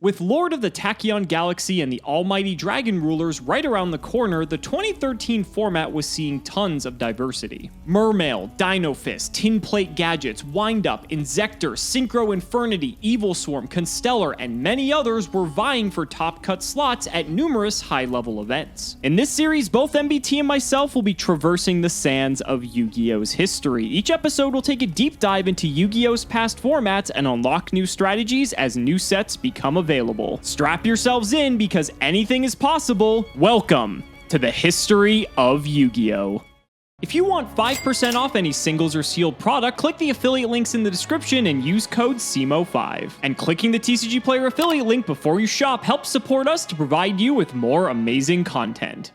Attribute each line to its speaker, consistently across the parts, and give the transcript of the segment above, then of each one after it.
Speaker 1: With Lord of the Tachyon Galaxy and the Almighty Dragon Rulers right around the corner, the 2013 format was seeing tons of diversity. Mermail, Dino Fist, Tin Plate Gadgets, Windup, Inzektor, Synchro Infernity, Evil Swarm, Constellar, and many others were vying for top cut slots at numerous high-level events. In this series, both MBT and myself will be traversing the sands of Yu-Gi-Oh's history. Each episode will take a deep dive into Yu-Gi-Oh's past formats and unlock new strategies as new sets become available. Strap yourselves in because anything is possible. Welcome to the history of Yu-Gi-Oh! If you want 5% off any singles or sealed product, click the affiliate links in the description and use code CIMO5. And clicking the TCG Player affiliate link before you shop helps support us to provide you with more amazing content.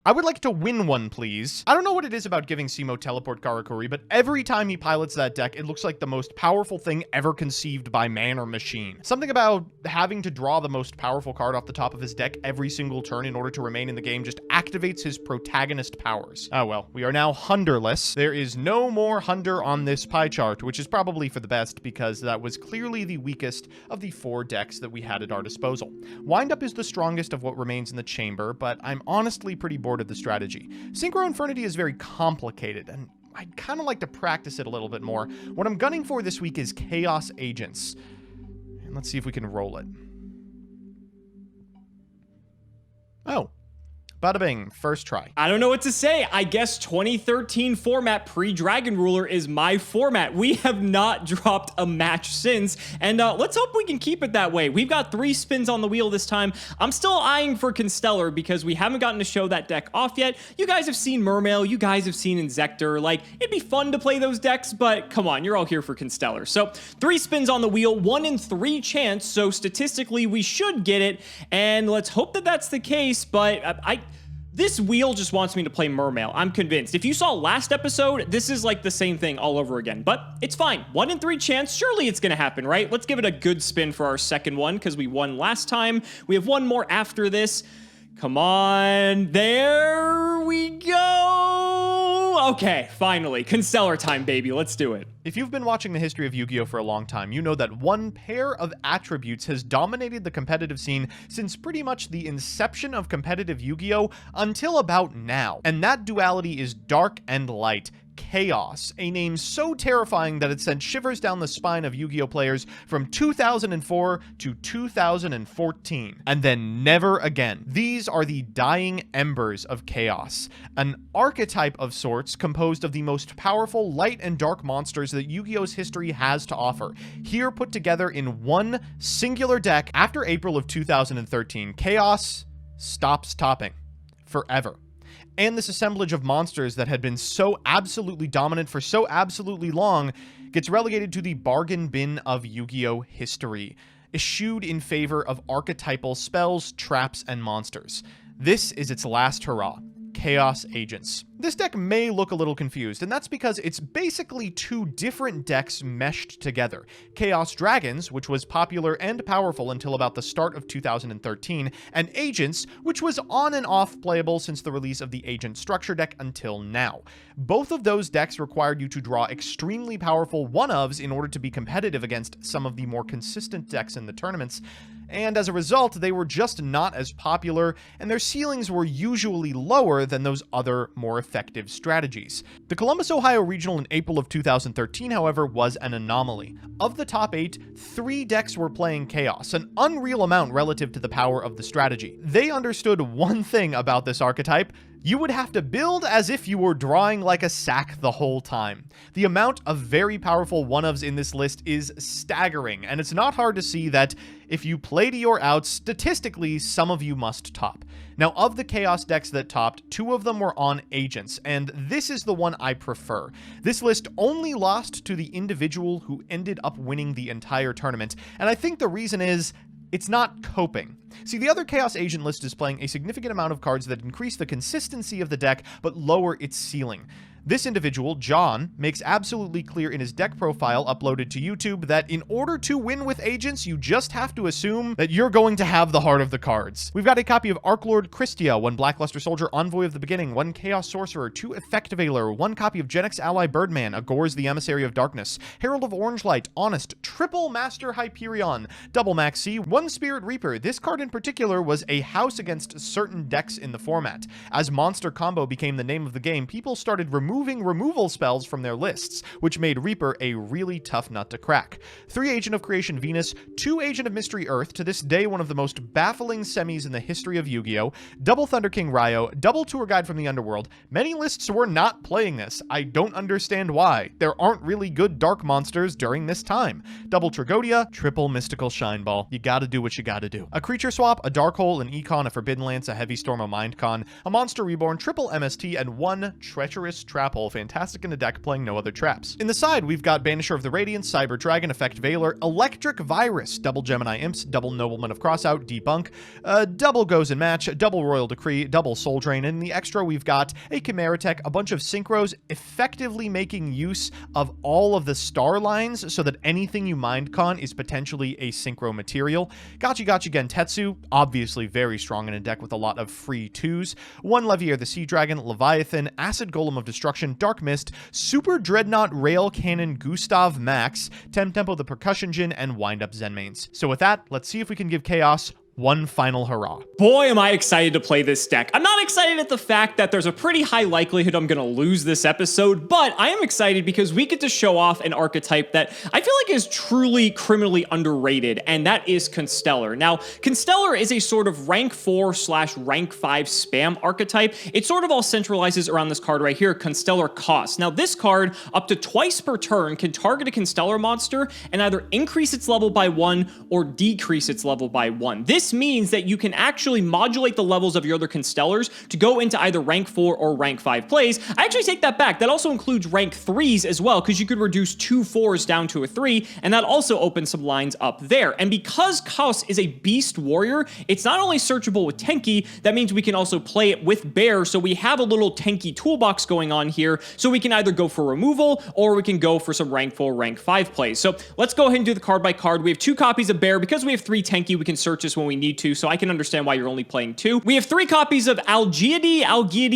Speaker 2: I would like to win one, please. I don't know what it is about giving Cimo Teleport Karakuri, but every time he pilots that deck, it looks like the most powerful thing ever conceived by man or machine. Something about having to draw the most powerful card off the top of his deck every single turn in order to remain in the game just activates his protagonist powers. Oh well, we are now Hunderless. There is no more Hunder on this pie chart, which is probably for the best because that was clearly the weakest of the 4 decks that we had at our disposal. Windup is the strongest of what remains in the chamber, but I'm honestly pretty bored of the strategy. Synchro Infernity is very complicated, and I'd kind of like to practice it a little bit more. What I'm gunning for this week is Chaos Agents. And let's see if we can roll it. Oh. Bada bing, first try.
Speaker 1: I don't know what to say. I guess 2013 format pre-Dragon Ruler is my format. We have not dropped a match since, and let's hope we can keep it that way. We've got 3 spins on the wheel this time. I'm still eyeing for Constellar because we haven't gotten to show that deck off yet. You guys have seen Mermail, you guys have seen Inzektor. Like, it'd be fun to play those decks, but come on, you're all here for Constellar. So 3 spins on the wheel, 1 in 3 chance, so statistically we should get it, and let's hope that that's the case, but this wheel just wants me to play Mermail. I'm convinced. If you saw last episode, this is like the same thing all over again, but it's fine. 1 in 3 chance, surely it's gonna happen, right? Let's give it a good spin for our second one because we won last time. We have 1 more after this. Come on, there we go. Okay, finally, Constellar time, baby. Let's do it.
Speaker 2: If you've been watching the history of Yu-Gi-Oh! For a long time, you know that one pair of attributes has dominated the competitive scene since pretty much the inception of competitive Yu-Gi-Oh! Until about now. And that duality is dark and light. Chaos, a name so terrifying that it sent shivers down the spine of Yu-Gi-Oh! Players from 2004 to 2014, and then never again. These are the dying embers of Chaos, an archetype of sorts composed of the most powerful light and dark monsters that Yu-Gi-Oh!'s history has to offer, here put together in one singular deck. After April of 2013, Chaos stops topping forever. And this assemblage of monsters that had been so absolutely dominant for so absolutely long gets relegated to the bargain bin of Yu-Gi-Oh! History, eschewed in favor of archetypal spells, traps, and monsters. This is its last hurrah. Chaos Agents. This deck may look a little confused, and that's because it's basically 2 different decks meshed together. Chaos Dragons, which was popular and powerful until about the start of 2013, and Agents, which was on and off playable since the release of the Agent Structure deck until now. Both of those decks required you to draw extremely powerful one-ofs in order to be competitive against some of the more consistent decks in the tournaments, and as a result, they were just not as popular, and their ceilings were usually lower than those other, more effective strategies. The Columbus, Ohio Regional in April of 2013, however, was an anomaly. Of the top 8, 3 decks were playing Chaos, an unreal amount relative to the power of the strategy. They understood one thing about this archetype: you would have to build as if you were drawing like a sack the whole time. The amount of very powerful one-ofs in this list is staggering, and it's not hard to see that if you play to your outs, statistically, some of you must top. Now, of the Chaos decks that topped, 2 of them were on Agents, and this is the one I prefer. This list only lost to the individual who ended up winning the entire tournament, and I think the reason is it's not coping. See, the other Chaos Agent list is playing a significant amount of cards that increase the consistency of the deck, but lower its ceiling. This individual, John, makes absolutely clear in his deck profile uploaded to YouTube that in order to win with agents, you just have to assume that you're going to have the heart of the cards. We've got a copy of Archlord Christia, 1 Blackluster Soldier, Envoy of the Beginning, 1 Chaos Sorcerer, 2 Effect Veiler, 1 copy of Genix Ally Birdman, Agor's the Emissary of Darkness, Herald of Orange Light, Honest, triple Master Hyperion, double Maxi, 1 Spirit Reaper. This card in particular was a house against certain decks in the format. As Monster Combo became the name of the game, people started removing removal spells from their lists, which made Reaper a really tough nut to crack. 3 Agent of Creation Venus, 2 Agent of Mystery Earth, to this day one of the most baffling semis in the history of Yu-Gi-Oh!, double Thunder King Ryo, double Tour Guide from the Underworld. Many lists were not playing this. I don't understand why. There aren't really good dark monsters during this time. Double Trigodia, triple Mystical Shine Ball. You gotta do what you gotta do. A creature swap, a Dark Hole, an Econ, a Forbidden Lance, a Heavy Storm, a Mindcon, a Monster Reborn, triple MST, and 1 Treacherous Trap Hole. Fantastic in a deck playing no other traps. In the side, we've got Banisher of the Radiance, Cyber Dragon, Effect Veiler, Electric Virus, double Gemini Imps, double Nobleman of Crossout, Debunk, double Goes and Match, double Royal Decree, double Soul Drain, and in the extra we've got a Chimera Tech, a bunch of Synchros, effectively making use of all of the star lines so that anything you Mindcon is potentially a Synchro material. Gachi Gentetsu, obviously very strong in a deck with a lot of free 2s. 1 Levier the Sea Dragon, Leviathan, Acid Golem of Destruction, Dark Mist, Super Dreadnought Rail Cannon Gustav Max, Tempo the Percussion Djinn, and Wind Up Zenmaines. So with that, let's see if we can give Chaos one final hurrah.
Speaker 1: Boy, am I excited to play this deck. I'm not excited at the fact that there's a pretty high likelihood I'm going to lose this episode, but I am excited because we get to show off an archetype that I feel like is truly criminally underrated, and that is Constellar. Now, Constellar is a sort of rank 4/rank 5 spam archetype. It sort of all centralizes around this card right here, Constellar Cost. Now, this card, up to twice per turn, can target a Constellar monster and either increase its level by 1 or decrease its level by 1. This means that you can actually modulate the levels of your other Constellars to go into either rank 4 or rank 5 plays. I actually take that back. That also includes rank 3s as well, because you could reduce 2 4s down to a 3, and that also opens some lines up there. And because Kaos is a beast warrior, it's not only searchable with Tenki, that means we can also play it with Bear, so we have a little Tenki toolbox going on here, so we can either go for removal, or we can go for some rank 4, rank 5 plays. So let's go ahead and do the card by card. We have 2 copies of Bear. Because we have 3 Tenki, we can search this when we need to, so I can understand why you're only playing 2. We have 3 copies of Algiady.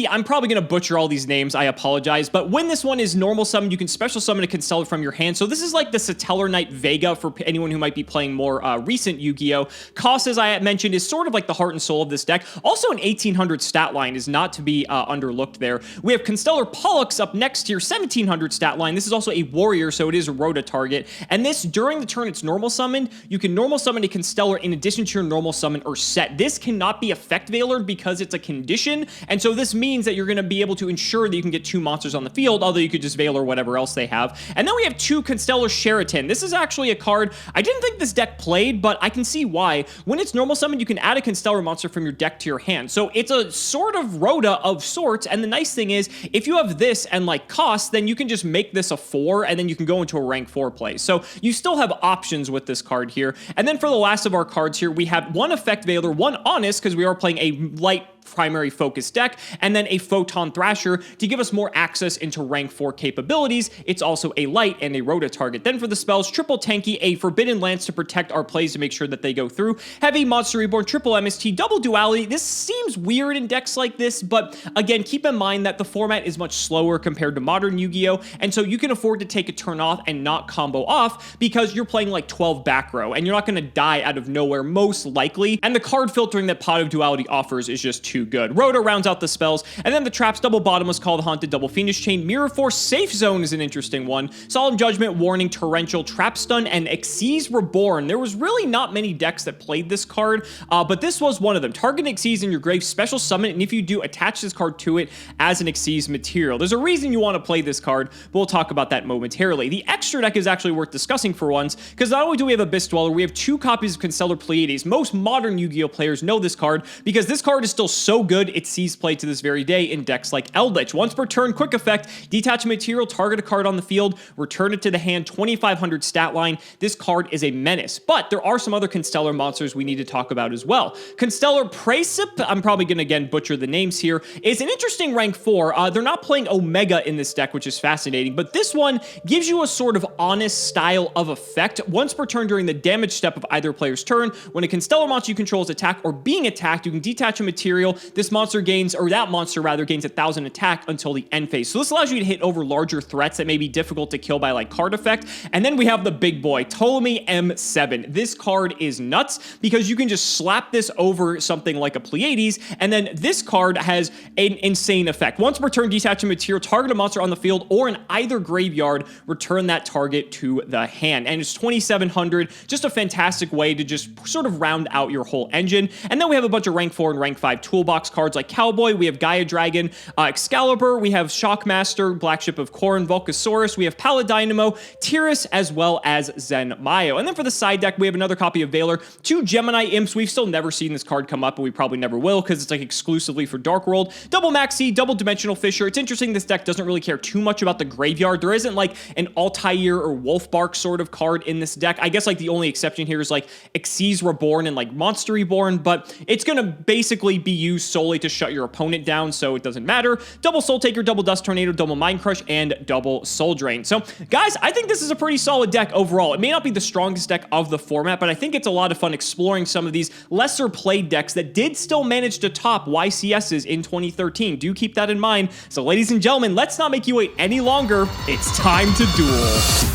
Speaker 1: I'm probably going to butcher all these names, I apologize, but when this one is normal summon, you can special summon a Constellar from your hand, so this is like the Satellar Knight Vega for anyone who might be playing more recent Yu-Gi-Oh! Cost, as I mentioned, is sort of like the heart and soul of this deck. Also, an 1800 stat line is not to be underlooked there. We have Constellar Pollux up next to your 1700 stat line. This is also a warrior, so it is a Rota target, and this, during the turn it's normal summoned, you can normal summon a Constellar in addition to your normal summon or set. This cannot be effect veilered because it's a condition, and so this means that you're going to be able to ensure that you can get 2 monsters on the field, although you could just veil or whatever else they have. And then we have 2 Constellar Sheraton. This is actually a card I didn't think this deck played, but I can see why. When it's normal summoned, you can add a Constellar monster from your deck to your hand, so it's a sort of Rota of sorts, and the nice thing is, if you have this and like Cost, then you can just make this a 4, and then you can go into a rank 4 play. So you still have options with this card here. And then for the last of our cards here, we have 1 Effect Veiler, 1 Honest, because we are playing a light primary focus deck, and then a Photon Thrasher to give us more access into rank 4 capabilities. It's also a light and a Rota target. Then for the spells, triple Tenki, a Forbidden Lance to protect our plays to make sure that they go through, Heavy Monster Reborn, triple MST, double Duality. This seems weird in decks like this, but again, keep in mind that the format is much slower compared to modern Yu-Gi-Oh!, and so you can afford to take a turn off and not combo off because you're playing like 12 back row, and you're not going to die out of nowhere, most likely, and the card filtering that Pot of Duality offers is just too good. Rota rounds out the spells, and then the traps, double Bottomless Call, the Haunted, double Fiendish Chain, Mirror Force, Safe Zone is an interesting one, Solemn Judgment, Warning, Torrential, Trap Stun, and Xyz Reborn. There was really not many decks that played this card, but this was one of them. Target Xyz in your grave, special summon it, and if you do, attach this card to it as an Xyz material. There's a reason you want to play this card, but we'll talk about that momentarily. The extra deck is actually worth discussing for once, because not only do we have Abyss Dweller, we have 2 copies of Constellar Pleiades. Most modern Yu-Gi-Oh! Players know this card, because this card is still so good it sees play to this very day in decks like Eldritch. Once per turn, quick effect, detach a material, target a card on the field, return it to the hand, 2500 stat line. This card is a menace, but there are some other Constellar monsters we need to talk about as well. Constellar Praesip, I'm probably going to again butcher the names here, is an interesting rank 4. They're not playing Omega in this deck, which is fascinating, but this one gives you a sort of honest style of effect. Once per turn during the damage step of either player's turn, when a Constellar monster you control is attacked or being attacked, you can detach a material. This monster gains, or that monster rather, gains 1000 attack until the end phase. So this allows you to hit over larger threats that may be difficult to kill by like card effect. And then we have the big boy, Ptolemy M7. This card is nuts because you can just slap this over something like a Pleiades, and then this card has an insane effect. Once per turn, detach a material, target a monster on the field or in either graveyard, return that target to the hand. And it's 2700, just a fantastic way to just sort of round out your whole engine. And then we have a bunch of rank 4 and rank 5 toolbox cards like Cowboy, we have Gaia Dragon, Excalibur, we have Shockmaster, Black Ship of Korn, Volcasaurus, we have Paladynamo, Tyrus, as well as Zen Mayo. And then for the side deck, we have another copy of Valor, 2 Gemini Imps. We've still never seen this card come up, and we probably never will because it's like exclusively for Dark World. Double Maxi, double Dimensional Fisher. It's interesting this deck doesn't really care too much about the graveyard. There isn't like an Altair or Wolfbark sort of card in this deck. I guess like the only exception here is like Xyz Reborn and like Monster Reborn, but it's going to basically be used solely to shut your opponent down, so it doesn't matter. Double Soul Taker, double Dust Tornado, double Mind Crush, and double Soul Drain. So guys, I think this is a pretty solid deck overall. It may not be the strongest deck of the format, but I think it's a lot of fun exploring some of these lesser played decks that did still manage to top YCSs in 2013. Do keep that in mind. So ladies and gentlemen, let's not make you wait any longer. It's time to duel.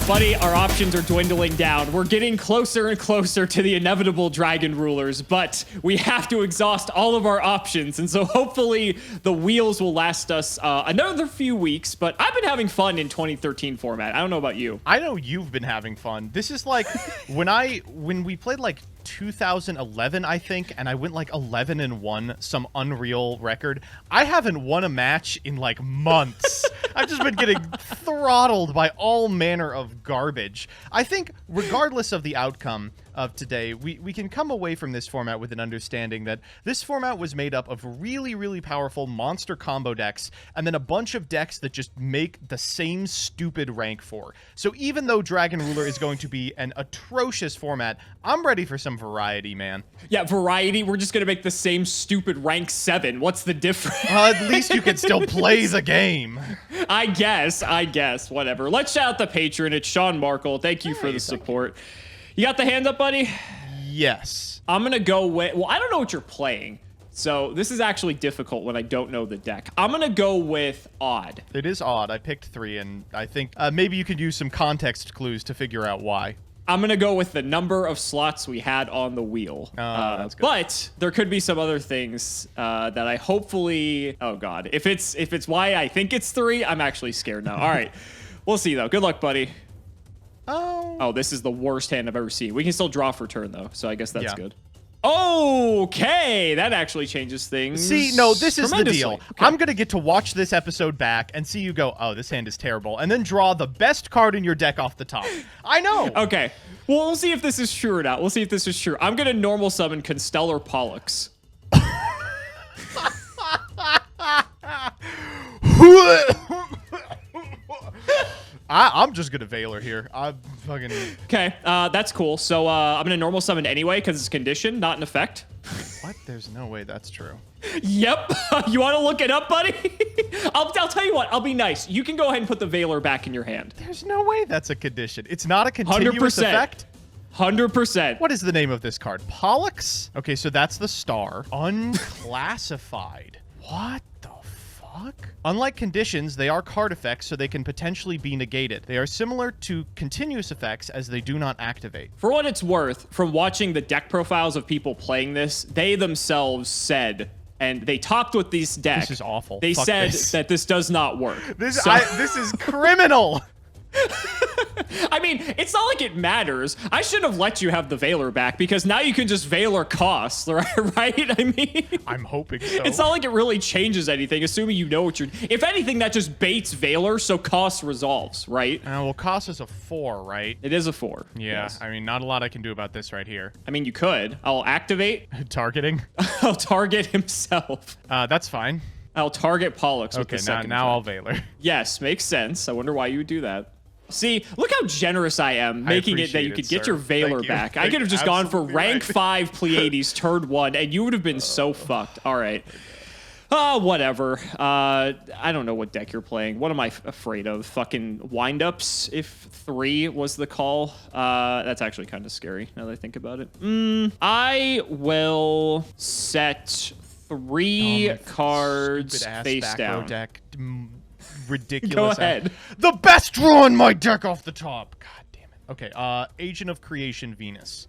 Speaker 1: Buddy, our options are dwindling down. We're getting closer and closer to the inevitable Dragon Rulers, but we have to exhaust all of our options, and so hopefully the wheels will last us another few weeks, but I've been having fun in 2013 format. I don't know about you.
Speaker 2: I know you've been having fun. This is like when we played like 2011, I think, and I went like 11-1, some unreal record. I haven't won a match in like months. I've just been getting throttled by all manner of garbage. I think regardless of the outcome of today, we can come away from this format with an understanding that this format was made up of really, really powerful monster combo decks, and then a bunch of decks that just make the same stupid rank 4. So even though Dragon Ruler is going to be an atrocious format, I'm ready for some variety, man.
Speaker 1: Yeah, variety. We're just going to make the same stupid rank 7. What's the difference?
Speaker 2: Well, at least you can still play the game.
Speaker 1: I guess. Whatever. Let's shout out the patron. It's Sean Markle. Thank you for the support. You got the hand up, buddy?
Speaker 2: Yes.
Speaker 1: I'm going to go with... Well, I don't know what you're playing, so this is actually difficult when I don't know the deck. I'm going to go with Odd.
Speaker 2: It is odd. I picked 3, and I think maybe you could use some context clues to figure out why.
Speaker 1: I'm going to go with the number of slots we had on the wheel.
Speaker 2: That's good.
Speaker 1: But there could be some other things that I hopefully... Oh, God. If it's why I think it's 3, I'm actually scared now. All right. We'll see, though. Good luck, buddy. Oh, this is the worst hand I've ever seen. We can still draw for turn, though, so I guess that's good. Okay, that actually changes things.
Speaker 2: See, no, this is the deal.
Speaker 1: Okay.
Speaker 2: I'm going to get to watch this episode back and see you go, oh, this hand is terrible, and then draw the best card in your deck off the top. I know.
Speaker 1: Okay, well, we'll see if this is true or not. We'll see if this is true. I'm going to normal summon Constellar Pollux.
Speaker 2: I'm just gonna Valor here. I'm fucking...
Speaker 1: Okay, that's cool. So I'm gonna normal summon anyway because it's conditioned, not an effect.
Speaker 2: What? There's no way that's true.
Speaker 1: Yep. You want to look it up, buddy? I'll tell you what. I'll be nice. You can go ahead and put the Valor back in your hand.
Speaker 2: There's no way that's a condition. It's not a continuous
Speaker 1: 100%.
Speaker 2: effect?
Speaker 1: 100%.
Speaker 2: What is the name of this card? Pollux? Okay, so that's the star. Unclassified. What the fuck? Unlike conditions, they are card effects, so they can potentially be negated. They are similar to continuous effects as they do not activate.
Speaker 1: For what it's worth, from watching the deck profiles of people playing this, they themselves said, and they topped with these decks.
Speaker 2: This is awful.
Speaker 1: They
Speaker 2: Fuck
Speaker 1: said
Speaker 2: this.
Speaker 1: that this does not work.
Speaker 2: This is criminal.
Speaker 1: I mean, it's not like it matters. I should have let you have the Veiler back because now you can just Veiler cost, right? I mean,
Speaker 2: I'm hoping so.
Speaker 1: it's not like it really changes anything, assuming you know what you're... If anything, that just baits Veiler, so cost resolves, right?
Speaker 2: Well, cost is a 4, right?
Speaker 1: It is a 4.
Speaker 2: Yeah,
Speaker 1: Yes.
Speaker 2: I mean, not a lot I can do about this right here.
Speaker 1: I mean, you could. I'll activate.
Speaker 2: Targeting?
Speaker 1: I'll target himself.
Speaker 2: That's fine.
Speaker 1: I'll target Pollux with
Speaker 2: Okay,
Speaker 1: the second
Speaker 2: now I'll
Speaker 1: effect.
Speaker 2: Veiler.
Speaker 1: Yes, makes sense. I wonder why you would do that. See, look how generous I am, making it that you could get your Veiler back. I could have just gone for rank 5 Pleiades turn 1, and you would have been so fucked. All right. Whatever. I don't know what deck you're playing. What am I afraid of? Fucking wind-ups if 3 was the call. That's actually kind of scary now that I think about it. I will set 3 cards face down.
Speaker 2: Deck. Ridiculous.
Speaker 1: Go ahead.
Speaker 2: The best draw in my deck off the top. God damn it. Okay, Agent of Creation Venus.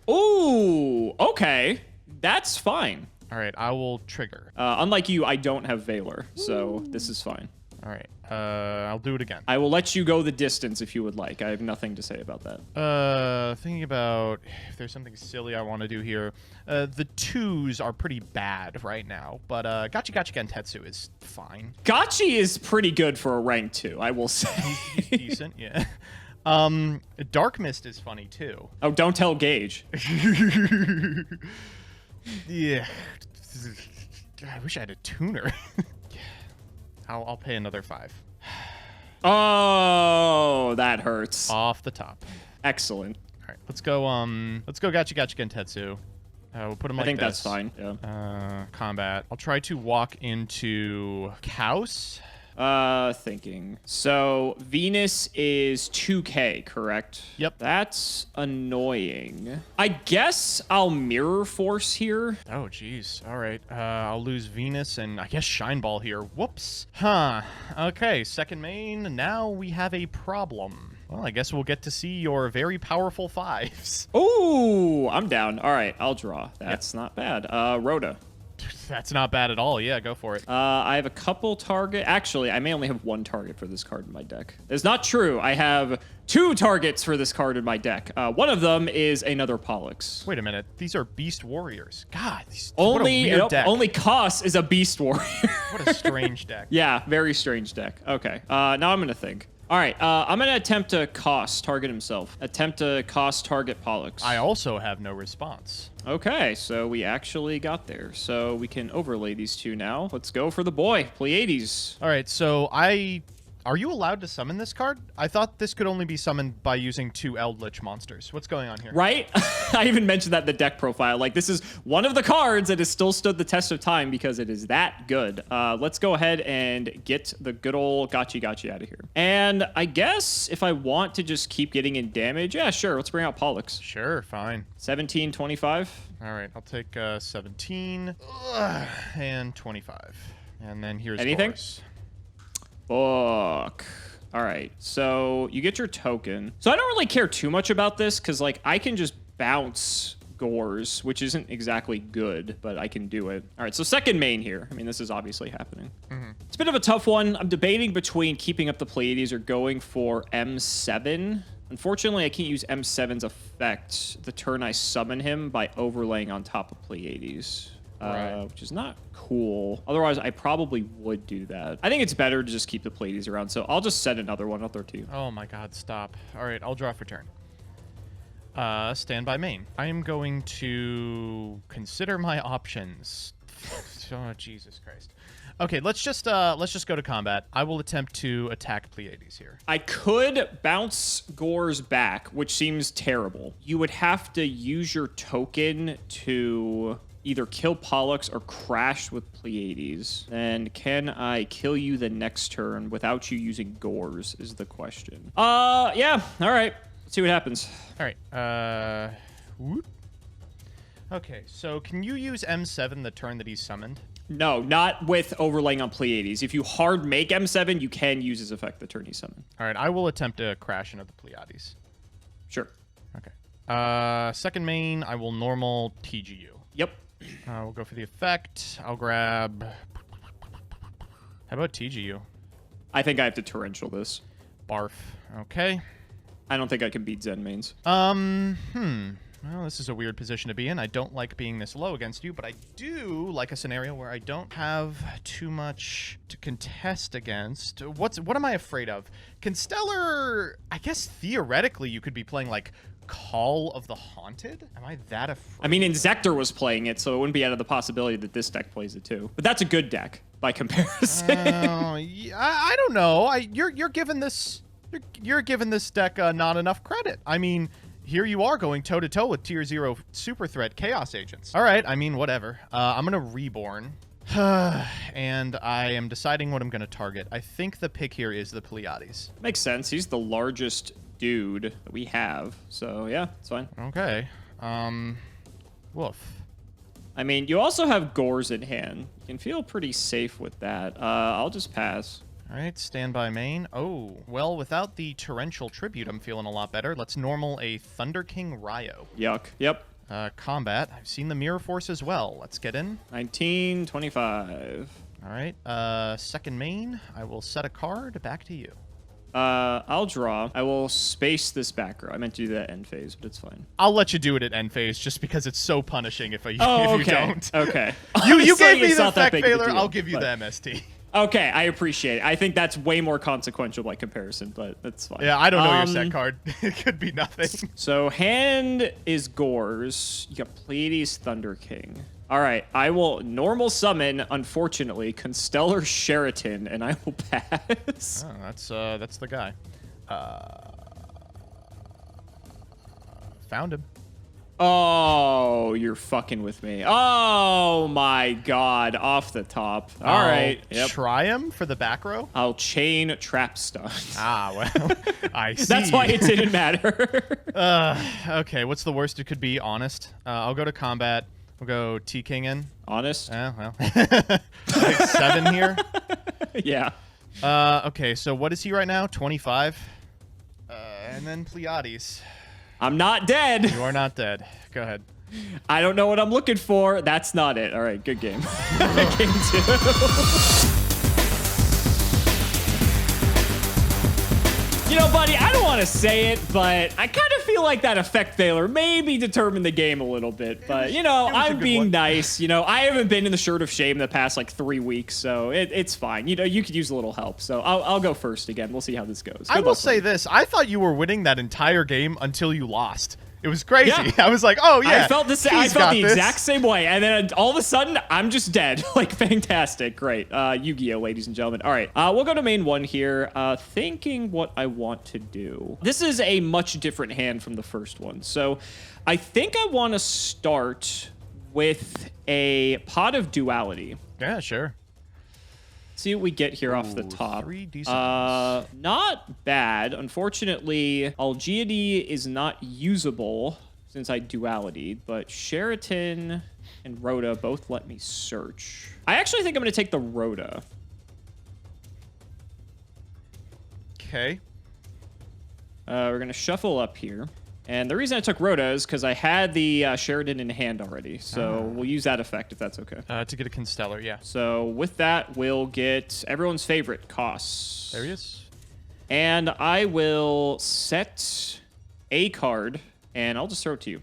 Speaker 1: Ooh, okay. That's fine.
Speaker 2: All right, I will trigger.
Speaker 1: Unlike you, I don't have Veiler, so this is fine.
Speaker 2: All right, I'll do it again.
Speaker 1: I will let you go the distance if you would like. I have nothing to say about that.
Speaker 2: Thinking about if there's something silly I want to do here. The 2s are pretty bad right now, but Gachi Gentetsu is fine.
Speaker 1: Gachi is pretty good for a rank 2, I will say.
Speaker 2: He's decent, yeah. Dark Mist is funny too.
Speaker 1: Oh, don't tell Gage.
Speaker 2: Yeah. I wish I had a tuner. I'll pay another 5.
Speaker 1: Oh, that hurts.
Speaker 2: Off the top.
Speaker 1: Excellent.
Speaker 2: All right, let's go Gachi Gentetsu. We'll put him like
Speaker 1: I think
Speaker 2: this.
Speaker 1: that's fine. Yeah.
Speaker 2: Combat. I'll try to walk into Chaos.
Speaker 1: Thinking. So Venus is 2K, correct?
Speaker 2: Yep.
Speaker 1: That's annoying. I guess I'll Mirror Force here.
Speaker 2: Oh, jeez. All right. I'll lose Venus and I guess Shine Ball here. Whoops. Huh. Okay, second main. Now we have a problem. Well, I guess we'll get to see your very powerful 5s.
Speaker 1: Ooh, I'm down. All right, I'll draw. That's not bad. Rhoda.
Speaker 2: That's not bad at all. Yeah, go for it.
Speaker 1: I have a couple target. Actually, I may only have 1 target for this card in my deck. It's not true. I have 2 targets for this card in my deck. One of them is another Pollux.
Speaker 2: Wait a minute. These are Beast Warriors. God,
Speaker 1: Only,
Speaker 2: what a weird deck.
Speaker 1: Only Koss is a Beast Warrior.
Speaker 2: What a strange deck.
Speaker 1: Yeah, very strange deck. Okay, now I'm going to think. All right, I'm going to attempt to Koss target himself. Attempt to Koss target Pollux.
Speaker 2: I also have no response.
Speaker 1: Okay, so we actually got there. So we can overlay these 2 now. Let's go for the boy, Pleiades.
Speaker 2: All right, so are you allowed to summon this card? I thought this could only be summoned by using 2 Eldritch monsters. What's going on here?
Speaker 1: Right? I even mentioned that in the deck profile. Like, this is one of the cards that has still stood the test of time because it is that good. Let's go ahead and get the good old Gachi out of here. And I guess if I want to just keep getting in damage, yeah, sure. Let's bring out Pollux.
Speaker 2: Sure, fine.
Speaker 1: 17, 25.
Speaker 2: All right, I'll take 17 and 25. And then here's
Speaker 1: Anything?
Speaker 2: Horus.
Speaker 1: Fuck. All right, so you get your token. So I don't really care too much about this because, like, I can just bounce Gores, which isn't exactly good, but I can do it. All right, so second main here. I mean, this is obviously happening. It's a bit of a tough one. I'm debating between keeping up the Pleiades or going for M7. Unfortunately, I can't use M7's effect the turn I summon him by overlaying on top of Pleiades.
Speaker 2: Right.
Speaker 1: Which is not cool. Otherwise, I probably would do that. I think it's better to just keep the Pleiades around, so I'll just set another one. I'll throw to you.
Speaker 2: Oh my god, stop. All right, I'll draw for turn. Stand by main. I am going to consider my options. Oh, Jesus Christ. Okay, let's just go to combat. I will attempt to attack Pleiades here.
Speaker 1: I could bounce Gores back, which seems terrible. You would have to use your token to either kill Pollux or crash with Pleiades. And can I kill you the next turn without you using Gores is the question. Yeah, all right. Let's see what happens.
Speaker 2: All right, whoop. Okay, so can you use M7 the turn that he's summoned?
Speaker 1: No, not with overlaying on Pleiades. If you hard make M7, you can use his effect the turn he summoned.
Speaker 2: All right, I will attempt to crash into the Pleiades.
Speaker 1: Sure.
Speaker 2: Okay. Second main, I will normal TGU.
Speaker 1: Yep.
Speaker 2: We'll go for the effect. I'll grab... How about TGU?
Speaker 1: I think I have to torrential this.
Speaker 2: Barf. Okay.
Speaker 1: I don't think I can beat Zen mains.
Speaker 2: Well, this is a weird position to be in. I don't like being this low against you, but I do like a scenario where I don't have too much to contest against. What am I afraid of? Constellar, I guess theoretically you could be playing like Call of the Haunted? Am I that afraid?
Speaker 1: I mean, Inzektor was playing it, so it wouldn't be out of the possibility that this deck plays it too. But that's a good deck by comparison.
Speaker 2: Yeah, I don't know. You're giving this deck not enough credit. I mean, here you are going toe-to-toe with Tier 0 super threat Chaos Agents. All right, I mean, whatever. I'm going to Reborn. And I am deciding what I'm going to target. I think the pick here is the Pleiades.
Speaker 1: Makes sense. He's the largest dude that we have. So, yeah, it's fine.
Speaker 2: Okay. Woof.
Speaker 1: I mean, you also have Gores in hand. You can feel pretty safe with that. I'll just pass.
Speaker 2: All right, standby main. Oh, well, without the Torrential Tribute, I'm feeling a lot better. Let's normal a Thunder King Ryo.
Speaker 1: Yuck. Yep.
Speaker 2: Combat. I've seen the Mirror Force as well. Let's get in.
Speaker 1: 19, 25.
Speaker 2: All right. Second main. I will set a card. Back to you.
Speaker 1: I'll draw. I will space this back row. I meant to do that end phase, but it's fine.
Speaker 2: I'll let you do it at end phase just because it's so punishing if you don't.
Speaker 1: Okay.
Speaker 2: You gave me the
Speaker 1: not that
Speaker 2: effect
Speaker 1: big of a
Speaker 2: failure.
Speaker 1: deal,
Speaker 2: I'll give you
Speaker 1: but-
Speaker 2: the MST.
Speaker 1: Okay, I appreciate it. I think that's way more consequential by comparison, but that's fine.
Speaker 2: Yeah, I don't know your set card. It could be nothing.
Speaker 1: So hand is Gores. You got Pleiades Thunder King. All right, I will normal summon, unfortunately, Constellar Sheraton, and I will pass.
Speaker 2: Oh, that's the guy. Found him.
Speaker 1: Oh, you're fucking with me. Oh my god, off the top. All right. Yep.
Speaker 2: Try him for the back row?
Speaker 1: I'll chain trap stun.
Speaker 2: Ah, well, I see.
Speaker 1: That's why it didn't matter.
Speaker 2: Okay, what's the worst it could be? Honest. I'll go to combat. We'll go T-King in.
Speaker 1: Honest?
Speaker 2: Well. Like 7 here.
Speaker 1: Yeah.
Speaker 2: Okay, so what is he right now? 25? And then Pleiades.
Speaker 1: I'm not dead.
Speaker 2: You are not dead. Go ahead.
Speaker 1: I don't know what I'm looking for. That's not it. All right, good game. Game 2. You know, buddy, I don't want to say it, but I kind of feel like that effect failure maybe determined the game a little bit. But, you know, I'm being nice. You know, I haven't been in the shirt of shame the past, like, 3 weeks, so it's fine. You know, you could use a little help. So I'll go first again. We'll see how this goes.
Speaker 2: I will say this. I thought you were winning that entire game until you lost. It was crazy. Yeah. I was like, oh, yeah.
Speaker 1: I felt the exact same way. And then all of a sudden, I'm just dead. Like, fantastic. Great. Yu-Gi-Oh, ladies and gentlemen. All right. We'll go to main 1 here. Thinking what I want to do. This is a much different hand from the first one. So I think I want to start with a Pot of Duality.
Speaker 2: Yeah, sure.
Speaker 1: See what we get here off the top.
Speaker 2: 3 decent ones.
Speaker 1: Not bad. Unfortunately, Algiady is not usable since I duality, but Sheraton and Rhoda both let me search. I actually think I'm going to take the Rhoda.
Speaker 2: Okay.
Speaker 1: We're going to shuffle up here. And the reason I took Rhoda is because I had the Sheridan in hand already. So we'll use that effect if that's okay.
Speaker 2: To get a Constellar, yeah.
Speaker 1: So with that, we'll get everyone's favorite costs.
Speaker 2: There he is.
Speaker 1: And I will set a card, and I'll just throw it to you.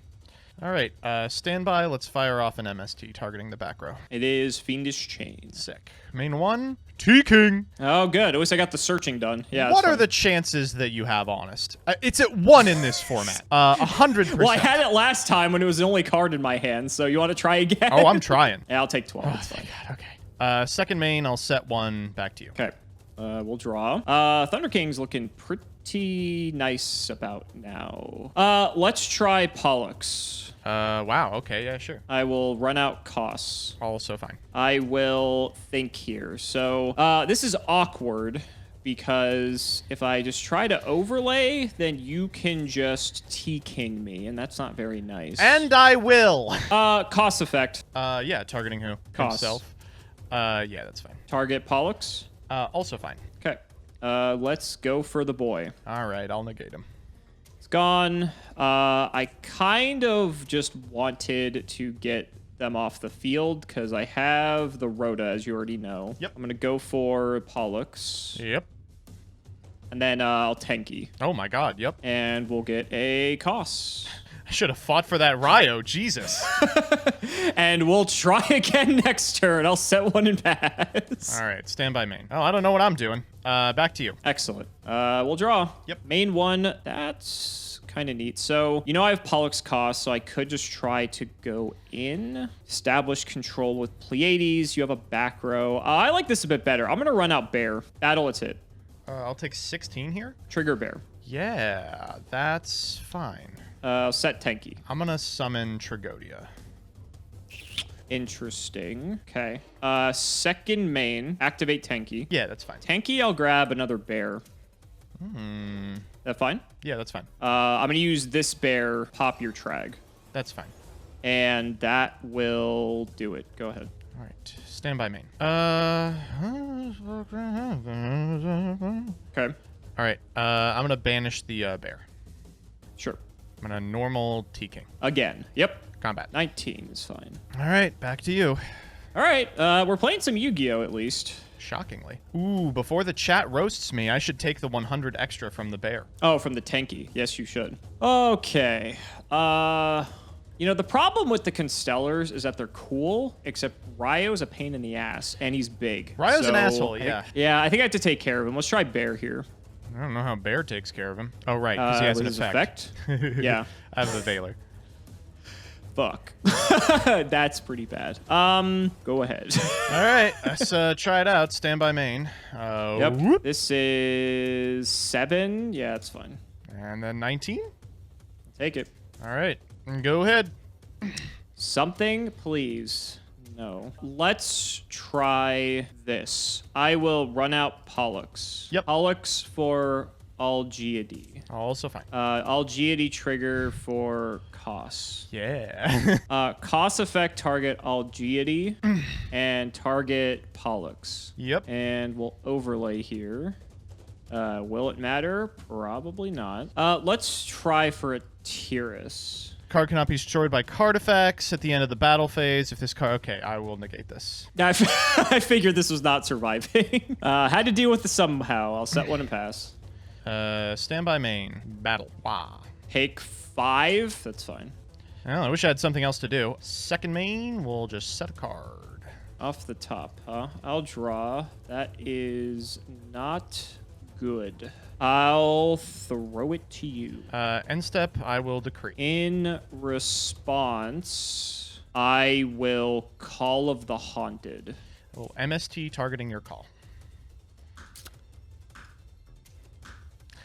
Speaker 2: All right. Stand by. Let's fire off an MST targeting the back row.
Speaker 1: It is Fiendish Chain.
Speaker 2: Sick. Main 1, T-King.
Speaker 1: Oh, good. At least I got the searching done. Yeah.
Speaker 2: What are the chances that you have Honest? It's at 1 in this format. 100%.
Speaker 1: Well, I had it last time when it was the only card in my hand, so you want to try again?
Speaker 2: Oh, I'm trying.
Speaker 1: Yeah, I'll take 12. That's fine.
Speaker 2: God, okay. Second main, I'll set 1 back to you.
Speaker 1: Okay. We'll draw. Thunder King's looking pretty nice about now. Let's try Pollux.
Speaker 2: Wow. Okay. Yeah, sure.
Speaker 1: I will run out costs.
Speaker 2: Also fine.
Speaker 1: I will think here. So this is awkward because if I just try to overlay, then you can just T-King me, and that's not very nice.
Speaker 2: And I will.
Speaker 1: Cost effect.
Speaker 2: Yeah, targeting who?
Speaker 1: Cost.
Speaker 2: Himself. Yeah, that's fine.
Speaker 1: Target Pollux.
Speaker 2: Also fine.
Speaker 1: Okay. Let's go for the boy.
Speaker 2: All right, I'll negate him.
Speaker 1: It's gone. I kind of just wanted to get them off the field because I have the Rhoda, as you already know.
Speaker 2: Yep.
Speaker 1: I'm going to go for Pollux.
Speaker 2: Yep.
Speaker 1: And then I'll Tenki.
Speaker 2: Oh my god, yep.
Speaker 1: And we'll get a Cost.
Speaker 2: I should have fought for that Ryo, Jesus.
Speaker 1: And we'll try again next turn. I'll set one and pass.
Speaker 2: All right, stand by main. Oh, I don't know what I'm doing. Back to you.
Speaker 1: Excellent. We'll draw.
Speaker 2: Yep.
Speaker 1: Main one, that's kind of neat. So, you know I have Pollux Cost, so I could just try to go in. Establish control with Pleiades. You have a back row. I like this a bit better. I'm going to run out Bear. Battle, let's hit.
Speaker 2: I'll take 16 here.
Speaker 1: Trigger Bear.
Speaker 2: Yeah, that's fine.
Speaker 1: Set Tenki.
Speaker 2: I'm gonna summon Tragodia.
Speaker 1: Interesting. Okay. Second main. Activate Tenki.
Speaker 2: Yeah, that's fine.
Speaker 1: Tenki, I'll grab another bear. That fine?
Speaker 2: Yeah, that's fine.
Speaker 1: I'm gonna use this bear. Pop your Trag.
Speaker 2: That's fine.
Speaker 1: And that will do it. Go ahead.
Speaker 2: All right, stand by main.
Speaker 1: Okay.
Speaker 2: All right, I'm gonna banish the bear.
Speaker 1: Sure.
Speaker 2: I'm gonna normal T-King.
Speaker 1: Again. Yep.
Speaker 2: Combat.
Speaker 1: 19 is fine.
Speaker 2: All right, back to you.
Speaker 1: All right. We're playing some Yu-Gi-Oh! At least.
Speaker 2: Shockingly. Ooh, before the chat roasts me, I should take the 100 extra from the bear.
Speaker 1: Oh, from the Tenki. Yes, you should. Okay. You know, the problem with the Constellars is that they're cool, except Ryo's a pain in the ass, and he's big.
Speaker 2: Ryo's an asshole, yeah.
Speaker 1: I think I have to take care of him. Let's try Bear here.
Speaker 2: I don't know how Bear takes care of him. Oh, right, because he has an
Speaker 1: with his
Speaker 2: effect.
Speaker 1: Yeah.
Speaker 2: I have the Veiler.
Speaker 1: Fuck. That's pretty bad. Go ahead.
Speaker 2: All right, let's try it out. Stand by main.
Speaker 1: Yep.
Speaker 2: Whoop.
Speaker 1: This is 7. Yeah, it's fine.
Speaker 2: And then 19.
Speaker 1: Take it.
Speaker 2: All right, go ahead.
Speaker 1: Something, please. No. Let's try this. I will run out Pollux.
Speaker 2: Yep.
Speaker 1: Pollux for Algiady.
Speaker 2: Also fine.
Speaker 1: Algiady trigger for Cost.
Speaker 2: Yeah.
Speaker 1: Cost effect target Algiady and target Pollux.
Speaker 2: Yep.
Speaker 1: And we'll overlay here. Will it matter? Probably not. Let's try for a Tiras.
Speaker 2: Card cannot be destroyed by card effects at the end of the battle phase. If this card... Okay, I will negate this.
Speaker 1: I figured this was not surviving. Had to deal with this somehow. I'll set one and pass.
Speaker 2: Stand by main. Battle. Wow.
Speaker 1: Take 5. That's fine.
Speaker 2: Well, I wish I had something else to do. Second main, we'll just set a card.
Speaker 1: Off the top, huh? I'll draw. That is not good. I'll throw it to you.
Speaker 2: End step, I will decree.
Speaker 1: In response, I will Call of the Haunted.
Speaker 2: Oh, MST targeting your call.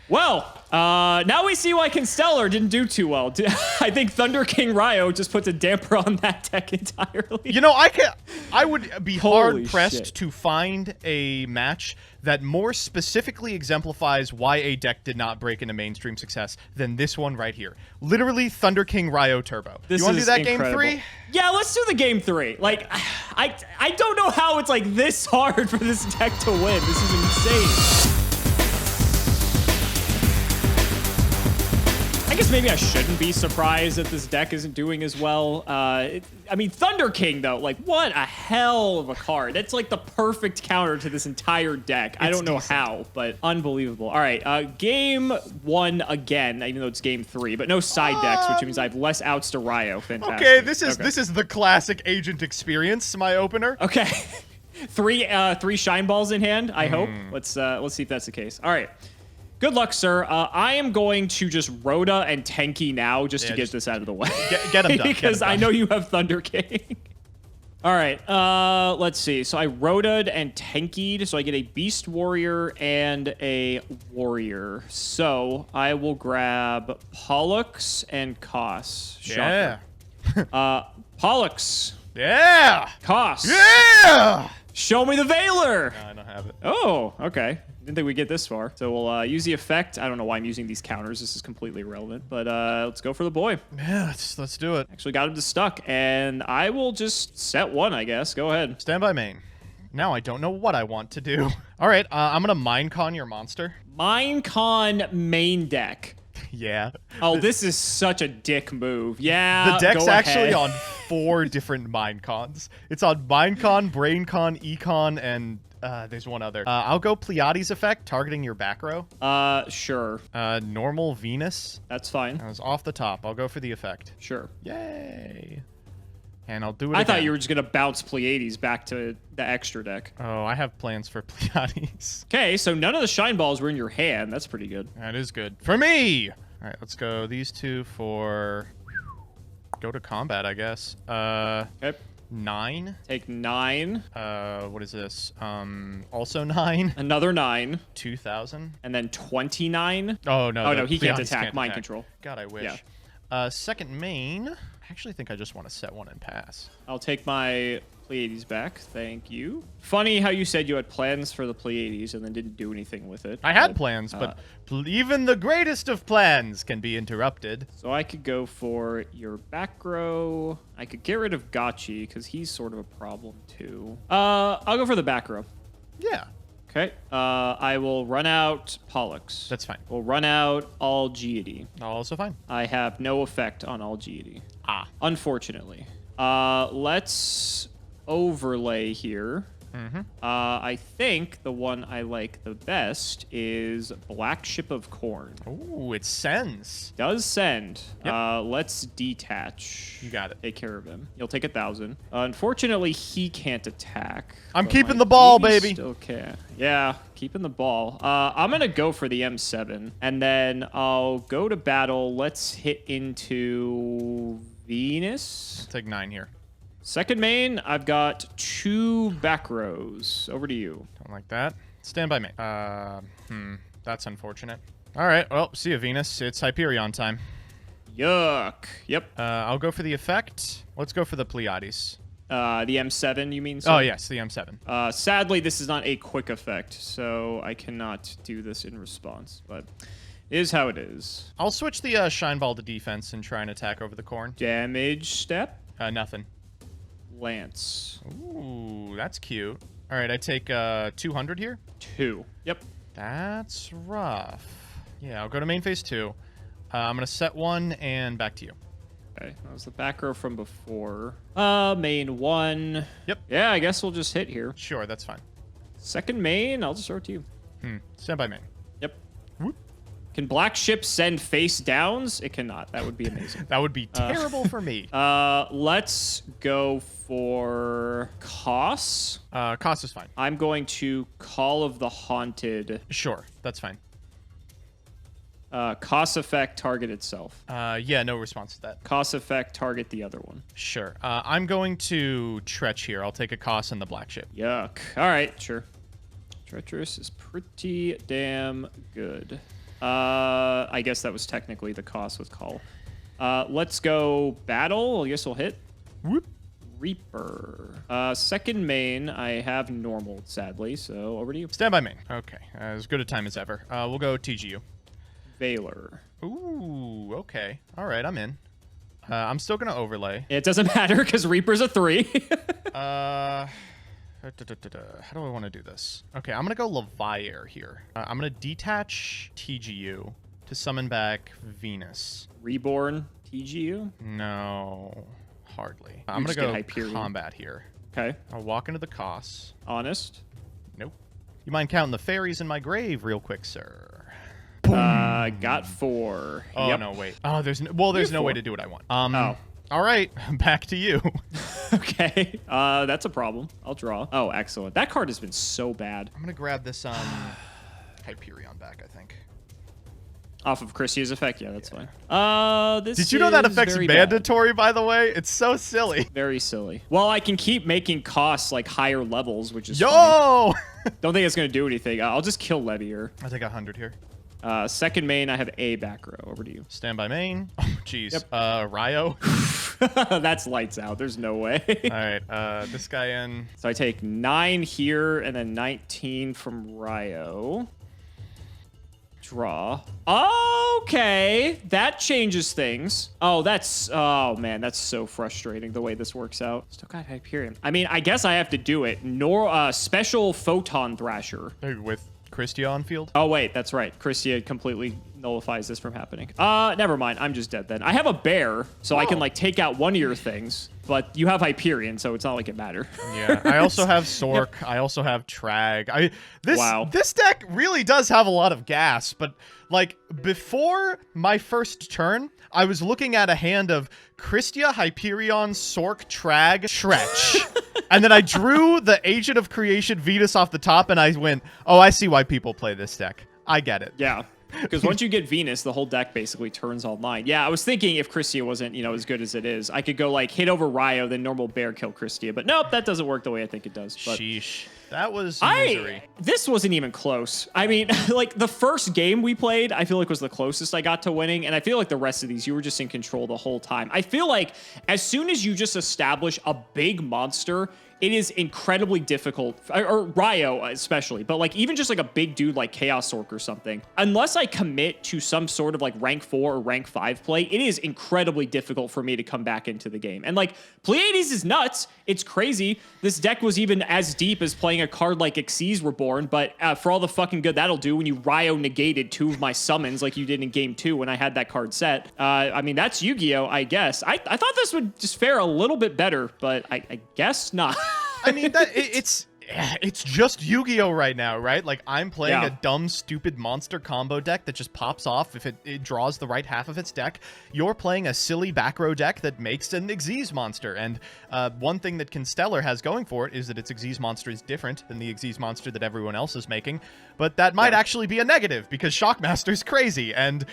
Speaker 1: Well, now we see why Constellar didn't do too well. I think Thunder King Ryo just puts a damper on that deck entirely.
Speaker 2: You know, I would be
Speaker 1: Holy
Speaker 2: hard-pressed
Speaker 1: shit.
Speaker 2: to find a match that more specifically exemplifies why a deck did not break into mainstream success than this one right here. Literally, Thunder King Ryo Turbo.
Speaker 1: This
Speaker 2: you want to
Speaker 1: is
Speaker 2: do that
Speaker 1: incredible.
Speaker 2: game 3?
Speaker 1: Yeah, let's do the game 3. Like, I don't know how it's like this hard for this deck to win. This is insane. I guess maybe I shouldn't be surprised that this deck isn't doing as well. I mean, Thunder King, though, like, what a hell of a card. That's like the perfect counter to this entire deck. I don't know how, but unbelievable. All right, game 1 again, even though it's game 3, but no side decks, which means I have less outs to Ryo. Fantastic.
Speaker 2: Okay, this is the classic agent experience, my opener.
Speaker 1: Okay. three shine balls in hand, I hope. Let's see if that's the case. All right. Good luck, sir. I am going to just Rhoda and Tenki now just to get this out of the way.
Speaker 2: Get him done.
Speaker 1: Because I know you have Thunder King. All right, let's see. So I Rhoda'd and Tenki'd, so I get a Beast Warrior and a Warrior. So I will grab Pollux and Kos.
Speaker 2: Yeah.
Speaker 1: Pollux.
Speaker 2: Yeah.
Speaker 1: Kos.
Speaker 2: Yeah.
Speaker 1: Show me the Veiler.
Speaker 2: No, I don't have it.
Speaker 1: Oh, okay. Didn't think we'd get this far. So we'll use the effect. I don't know why I'm using these counters. This is completely irrelevant. But let's go for the boy.
Speaker 2: Yeah, let's do it.
Speaker 1: Actually got him to stuck. And I will just set one, I guess. Go ahead.
Speaker 2: Stand by main. Now I don't know what I want to do. All right, I'm going to Minecon your monster.
Speaker 1: Minecon main deck.
Speaker 2: Yeah.
Speaker 1: Oh, this is such a dick move. Yeah,
Speaker 2: The deck's
Speaker 1: go
Speaker 2: actually
Speaker 1: ahead.
Speaker 2: on 4 different Minecons. It's on Minecon, BrainCon, Econ, and there's one other. I'll go Pleiades effect, targeting your back row.
Speaker 1: Sure.
Speaker 2: Normal Venus.
Speaker 1: That's fine.
Speaker 2: I was off the top. I'll go for the effect.
Speaker 1: Sure.
Speaker 2: Yay. And I'll do it
Speaker 1: I
Speaker 2: again.
Speaker 1: thought you were just going to bounce Pleiades back to the extra deck.
Speaker 2: Oh, I have plans for Pleiades.
Speaker 1: Okay, so none of the shine balls were in your hand. That's pretty good.
Speaker 2: That is good. For me! All right, let's go these 2 for... Go to combat, I guess.
Speaker 1: Okay.
Speaker 2: 9.
Speaker 1: Take 9.
Speaker 2: What is this? Also 9.
Speaker 1: Another 9.
Speaker 2: 2,000.
Speaker 1: And then 29.
Speaker 2: Oh, no.
Speaker 1: Oh, no, he can't
Speaker 2: Pleiades
Speaker 1: attack. Mind control.
Speaker 2: God, I wish.
Speaker 1: Yeah.
Speaker 2: Second main. I actually think I just want to set one and pass.
Speaker 1: I'll take my Pleiades back. Thank you. Funny how you said you had plans for the Pleiades and then didn't do anything with it.
Speaker 2: I had plans, but even the greatest of plans can be interrupted.
Speaker 1: So I could go for your back row. I could get rid of Gotchi because he's sort of a problem too. I'll go for the back row.
Speaker 2: Yeah,
Speaker 1: Okay. I will run out Pollux.
Speaker 2: that's fine.
Speaker 1: We'll run out all Geity.
Speaker 2: Also fine.
Speaker 1: I have no effect on all Geity.
Speaker 2: Ah.
Speaker 1: Unfortunately. Let's overlay here.
Speaker 2: Mm-hmm.
Speaker 1: I think the one I like the best is Black Ship of Corn.
Speaker 2: Ooh, it sends.
Speaker 1: Does send.
Speaker 2: Yep.
Speaker 1: Let's detach.
Speaker 2: You got it.
Speaker 1: Take care of him. You'll take 1,000. Unfortunately, he can't attack.
Speaker 2: I'm
Speaker 1: but
Speaker 2: keeping
Speaker 1: my
Speaker 2: the ball,
Speaker 1: Geity
Speaker 2: baby.
Speaker 1: Still can. Yeah, keeping the ball. I'm gonna go for the M7, and then I'll go to battle. Let's hit into Venus.
Speaker 2: Take 9 here.
Speaker 1: Second main, I've got 2 back rows. Over to you.
Speaker 2: Don't like that. Stand by me. That's unfortunate. All right, well, see you, Venus. It's Hyperion time.
Speaker 1: Yuck. Yep.
Speaker 2: I'll go for the effect. Let's go for the Pleiades.
Speaker 1: The M7, you mean?
Speaker 2: Oh, yes, the M7.
Speaker 1: Sadly, this is not a quick effect, so I cannot do this in response, but it is how it is.
Speaker 2: I'll switch the Shine Ball to defense and try and attack over the corn.
Speaker 1: Damage step.
Speaker 2: Nothing.
Speaker 1: Lance.
Speaker 2: Ooh, that's cute. All right, I take 200 here.
Speaker 1: 2. Yep.
Speaker 2: That's rough. Yeah, I'll go to main phase 2. I'm going to set 1 and back to you.
Speaker 1: Okay, that was the back row from before. Main 1.
Speaker 2: Yep.
Speaker 1: Yeah, I guess we'll just hit here.
Speaker 2: Sure, that's fine.
Speaker 1: Second main, I'll just throw it to you.
Speaker 2: Stand by main.
Speaker 1: Yep.
Speaker 2: Whoop.
Speaker 1: Can Black Ship send face downs? It cannot. That would be amazing.
Speaker 2: That would be terrible for me.
Speaker 1: Let's go for Koss.
Speaker 2: Cost is fine.
Speaker 1: I'm going to Call of the Haunted.
Speaker 2: Sure, that's fine.
Speaker 1: Koss effect, target itself.
Speaker 2: Yeah, no response to that.
Speaker 1: Koss effect, target the other one.
Speaker 2: Sure. I'm going to Tretch here. I'll take a Cost and the Black Ship.
Speaker 1: Yuck. All right, sure. Treacherous is pretty damn good. I guess that was technically the Koss with Call. Let's go battle. I guess we'll hit.
Speaker 2: Whoop.
Speaker 1: Reaper. Second main, I have normal, sadly, so over to you.
Speaker 2: Stand by main. Okay. As good a time as ever. We'll go TGU.
Speaker 1: Valor.
Speaker 2: Ooh, okay. All right, I'm in. I'm still going to overlay.
Speaker 1: It doesn't matter because Reaper's a 3.
Speaker 2: How do I want to do this? Okay, I'm going to go Levier here. I'm going to detach TGU to summon back Venus.
Speaker 1: Reborn TGU?
Speaker 2: No, hardly. I'm going
Speaker 1: just
Speaker 2: to go
Speaker 1: get Hyperion.
Speaker 2: combat here.
Speaker 1: Okay.
Speaker 2: I'll walk into the Koss.
Speaker 1: Honest.
Speaker 2: Nope. You mind counting the fairies in my grave real quick, sir?
Speaker 1: Got 4.
Speaker 2: Oh,
Speaker 1: Yep.
Speaker 2: no, wait. Oh, there's no way to do what I want.
Speaker 1: Oh.
Speaker 2: All right, back to you.
Speaker 1: Okay. That's a problem. I'll draw. Oh, excellent. That card has been so bad.
Speaker 2: I'm going to grab this Hyperion back, I think.
Speaker 1: Off of Christia's effect? Yeah, that's fine. This
Speaker 2: Did you know that
Speaker 1: is
Speaker 2: effect's
Speaker 1: very bad.
Speaker 2: mandatory, by the way? It's so silly.
Speaker 1: Very silly. Well, I can keep making costs like higher levels, which is funny.
Speaker 2: Yo!
Speaker 1: Don't think it's going to do anything. I'll just kill Levier.
Speaker 2: I take 100 here.
Speaker 1: Second main, I have a back row. Over to you.
Speaker 2: Stand by main. Oh, jeez.
Speaker 1: Yep.
Speaker 2: Ryo.
Speaker 1: That's lights out. There's no way.
Speaker 2: All right, this guy in.
Speaker 1: So I take 9 here and then 19 from Ryo. Draw. Okay, that changes things. Oh, man, that's so frustrating the way this works out. Still got Hyperion. I mean, I guess I have to do it. Special Photon Thrasher.
Speaker 2: With Christia on field.
Speaker 1: Oh, wait, that's right. Christia completely nullifies this from happening. Never mind. I'm just dead then. I have a bear, so I can, like, take out one of your things, but you have Hyperion, so it's not like it matter.
Speaker 2: Yeah, I also have Sork. I also have Trag.
Speaker 1: Wow.
Speaker 2: This deck really does have a lot of gas, but, like, before my first turn, I was looking at a hand of Christia, Hyperion, Sork, Trag, Shrech. And then I drew the Agent of Creation Venus off the top, and I went, oh, I see why people play this deck. I get it.
Speaker 1: Yeah. Because once you get Venus, the whole deck basically turns online. Yeah, I was thinking if Christia wasn't, as good as it is, I could go, like, hit over Ryo, then normal bear kill Christia. But nope, that doesn't work the way I think it does. But
Speaker 2: sheesh. That was misery.
Speaker 1: This wasn't even close. I mean, like, the first game we played, I feel like was the closest I got to winning, and I feel like the rest of these, you were just in control the whole time. I feel like as soon as you just establish a big monster, it is incredibly difficult, or Ryo especially, but like even just like a big dude like Chaos Orc or something, unless I commit to some sort of like rank 4 or rank 5 play, it is incredibly difficult for me to come back into the game. And like Pleiades is nuts. It's crazy. This deck was even as deep as playing a card like Xyz Reborn, but for all the fucking good that'll do when you Ryo negated 2 of my summons like you did in game 2 when I had that card set. I mean, that's Yu-Gi-Oh, I guess. I thought this would just fare a little bit better, but I guess not.
Speaker 2: I mean, it's just Yu-Gi-Oh right now, right? Like, I'm playing a dumb, stupid monster combo deck that just pops off if it draws the right half of its deck. You're playing a silly back row deck that makes an Xyz monster. And one thing that Constellar has going for it is that its Xyz monster is different than the Xyz monster that everyone else is making. But that might actually be a negative, because Shockmaster's crazy. And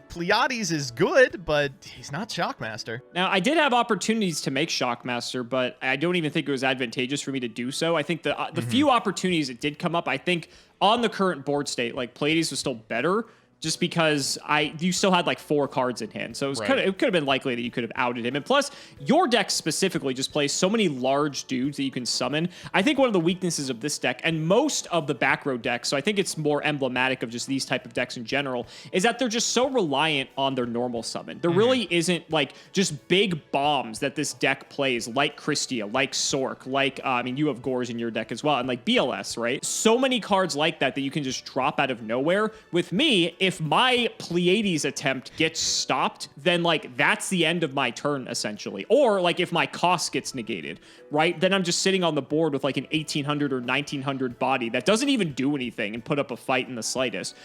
Speaker 2: Pleiades is good, but he's not Shockmaster.
Speaker 1: Now, I did have opportunities to make Shockmaster, but I don't even think it was advantageous for me to do so. I think the few opportunities that did come up, I think on the current board state, like Pleiades was still better, just because you still had like 4 cards in hand. So it could have been likely that you could have outed him. And plus, your deck specifically just plays so many large dudes that you can summon. I think one of the weaknesses of this deck, and most of the back row decks, so I think it's more emblematic of just these type of decks in general, is that they're just so reliant on their normal summon. There really isn't like just big bombs that this deck plays, like Christia, like Sork, like, I mean, you have Gores in your deck as well, and like BLS, right? So many cards like that you can just drop out of nowhere. With me, if my Pleiades attempt gets stopped, then like that's the end of my turn essentially. Or like if my cost gets negated, right? Then I'm just sitting on the board with like an 1800 or 1900 body that doesn't even do anything and put up a fight in the slightest.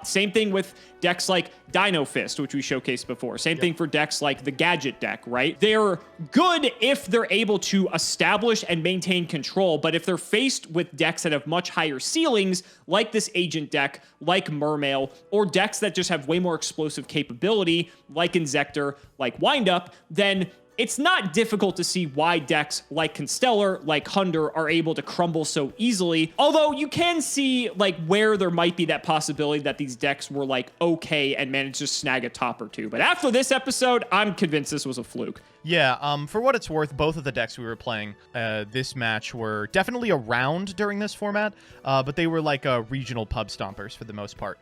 Speaker 1: Same thing with decks like Dino Fist, which we showcased before. Same thing for decks like the Gadget deck, right? They're good if they're able to establish and maintain control, but if they're faced with decks that have much higher ceilings, like this Agent deck, like Mermail, or decks that just have way more explosive capability, like Inzektor, like Windup, then it's not difficult to see why decks like Constellar, like Hunder, are able to crumble so easily. Although you can see like where there might be that possibility that these decks were like okay and managed to snag a top or two. But after this episode, I'm convinced this was a fluke.
Speaker 2: Yeah, for what it's worth, both of the decks we were playing this match were definitely around during this format, but they were like regional pub stompers for the most part.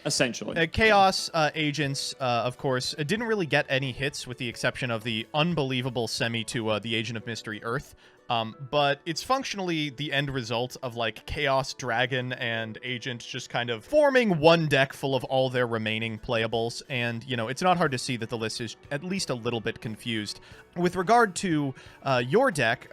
Speaker 1: Essentially.
Speaker 2: Chaos Agents, of course, didn't really get any hits with the exception of the unbelievable semi to the Agent of Mystery Earth. But it's functionally the end result of like Chaos Dragon and Agent just kind of forming one deck full of all their remaining playables. And, it's not hard to see that the list is at least a little bit confused. With regard to your deck,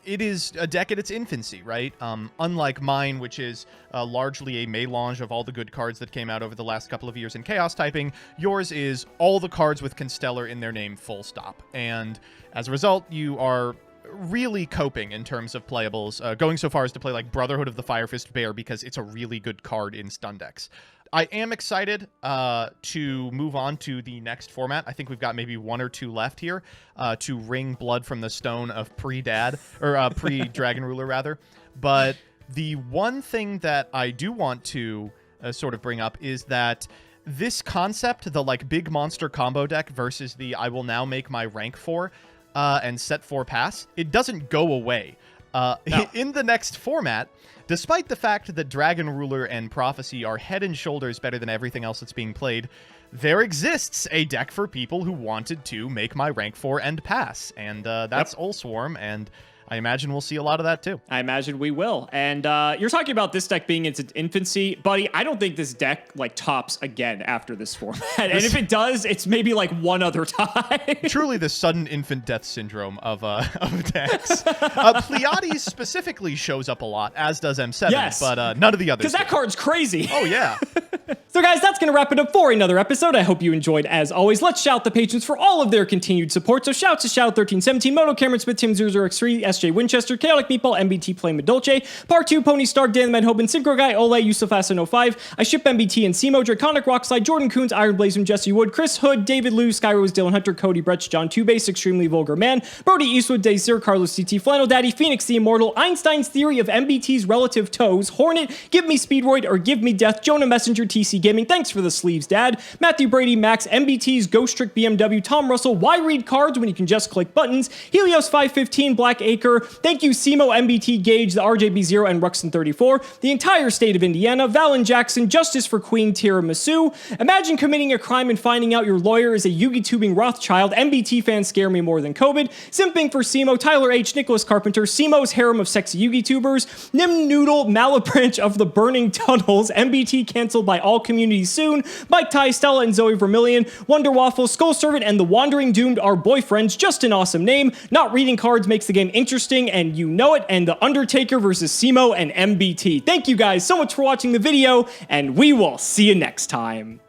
Speaker 2: it is a deck at its infancy, right? Unlike mine, which is largely a melange of all the good cards that came out over the last couple of years in Chaos typing, yours is all the cards with Constellar in their name, full stop. And as a result, you are really coping in terms of playables, going so far as to play like Brotherhood of the Firefist Bear because it's a really good card in stun decks. I am excited to move on to the next format. I think we've got maybe 1 or 2 left here to wring blood from the stone of pre-Dad, or pre-Dragon Ruler, rather. But the one thing that I do want to sort of bring up is that this concept, the like big monster combo deck versus the I will now make my rank 4 and set 4 pass, it doesn't go away. No. In the next format, despite the fact that Dragon Ruler and Prophecy are head and shoulders better than everything else that's being played, there exists a deck for people who wanted to make my rank 4 and pass, and that's Ulswarm, and I imagine we'll see a lot of that too.
Speaker 1: I imagine we will. And you're talking about this deck being in its infancy. Buddy, I don't think this deck like tops again after this format. And if it does, it's maybe like one other time.
Speaker 2: Truly the sudden infant death syndrome of decks. Pleiades specifically shows up a lot, as does M7,
Speaker 1: yes,
Speaker 2: but none of the others.
Speaker 1: Because that card's crazy.
Speaker 2: Oh, yeah.
Speaker 1: So guys, that's going to wrap it up for another episode. I hope you enjoyed as always. Let's shout the patrons for all of their continued support. So shouts to Shadow1317, Moto Cameron Smith, Tim 00x3, SJ Winchester, Chaotic Meatball, MBT Play Medolce, Part 2, Pony Stark, Dan the Manhoban, Synchro Guy, Ole, Yusuf Asan 05, I ship MBT and Cimo, Draconic Rockslide, Jordan Coons, Iron Blazer, Jesse Wood, Chris Hood, David Liu, Skyrose, Dylan Hunter, Cody Bretch, John Tubase, Extremely Vulgar Man, Brody Eastwood, Daysir, Carlos CT, Flannel Daddy, Phoenix the Immortal, Einstein's Theory of MBT's Relative Toes, Hornet, Give Me Speedroid or Give Me Death, Jonah Messenger, TC Gaming, thanks for the sleeves, Dad, Matthew Brady, Max, MBT's Ghost Trick BMW, Tom Russell, Why Read Cards When You Can Just Click Buttons, Helios 515, Black Acre, thank you Cimo, MBT Gauge, the RJB0 and Ruxin34, the entire state of Indiana, Valen Jackson, Justice for Queen Tiramisu, imagine committing a crime and finding out your lawyer is a Yugi-tubing Rothschild, MBT fans scare me more than COVID, simping for Cimo, Tyler H, Nicholas Carpenter, Cimo's harem of sexy Yugi-tubers, Nim Noodle, Malabranch of the Burning Tunnels, MBT canceled by all communities soon, Mike Ty, Stella and Zoe Vermillion, Wonder Waffle, Skull Servant, and the Wandering Doomed are boyfriends, just an awesome name, not reading cards makes the game interesting, and you know it, and The Undertaker versus Cimo and MBT. Thank you guys so much for watching the video, and we will see you next time.